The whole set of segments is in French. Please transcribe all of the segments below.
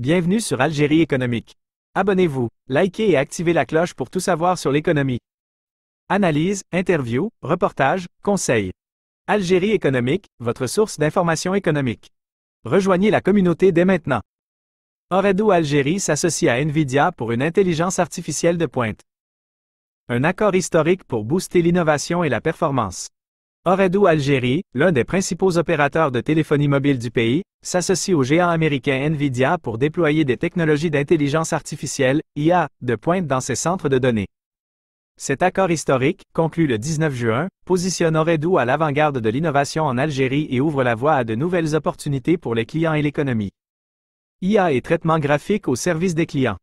Bienvenue sur Algérie économique. Abonnez-vous, likez et activez la cloche pour tout savoir sur l'économie. Analyse, interview, reportage, conseils. Algérie économique, votre source d'information économique. Rejoignez la communauté dès maintenant. Ooredoo Algérie s'associe à Nvidia pour une intelligence artificielle de pointe. Un accord historique pour booster l'innovation et la performance. Ooredoo Algérie, l'un des principaux opérateurs de téléphonie mobile du pays, s'associe au géant américain Nvidia pour déployer des technologies d'intelligence artificielle, IA, de pointe dans ses centres de données. Cet accord historique, conclu le 19 juin, positionne Ooredoo à l'avant-garde de l'innovation en Algérie et ouvre la voie à de nouvelles opportunités pour les clients et l'économie. IA et traitement graphique au service des clients.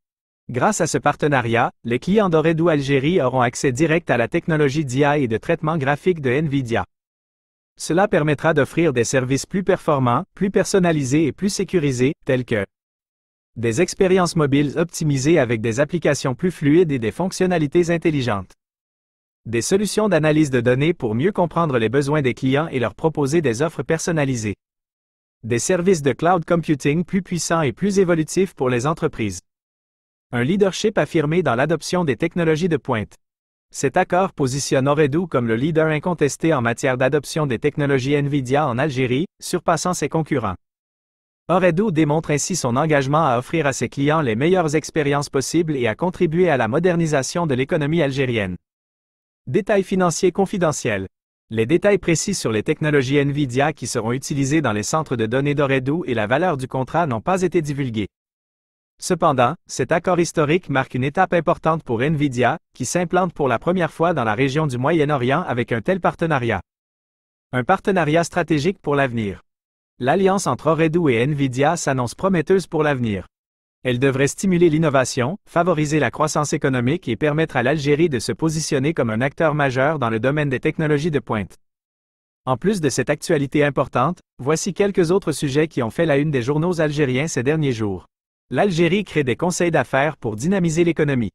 Grâce à ce partenariat, les clients d'Ooredoo Algérie auront accès direct à la technologie d'IA et de traitement graphique de Nvidia. Cela permettra d'offrir des services plus performants, plus personnalisés et plus sécurisés, tels que des expériences mobiles optimisées avec des applications plus fluides et des fonctionnalités intelligentes. Des solutions d'analyse de données pour mieux comprendre les besoins des clients et leur proposer des offres personnalisées. Des services de cloud computing plus puissants et plus évolutifs pour les entreprises. Un leadership affirmé dans l'adoption des technologies de pointe. Cet accord positionne Ooredoo comme le leader incontesté en matière d'adoption des technologies Nvidia en Algérie, surpassant ses concurrents. Ooredoo démontre ainsi son engagement à offrir à ses clients les meilleures expériences possibles et à contribuer à la modernisation de l'économie algérienne. Détails financiers confidentiels. Les détails précis sur les technologies Nvidia qui seront utilisées dans les centres de données d'Ooredoo et la valeur du contrat n'ont pas été divulgués. Cependant, cet accord historique marque une étape importante pour Nvidia, qui s'implante pour la première fois dans la région du Moyen-Orient avec un tel partenariat. Un partenariat stratégique pour l'avenir. L'alliance entre Ooredoo et Nvidia s'annonce prometteuse pour l'avenir. Elle devrait stimuler l'innovation, favoriser la croissance économique et permettre à l'Algérie de se positionner comme un acteur majeur dans le domaine des technologies de pointe. En plus de cette actualité importante, voici quelques autres sujets qui ont fait la une des journaux algériens ces derniers jours. L'Algérie crée des conseils d'affaires pour dynamiser l'économie.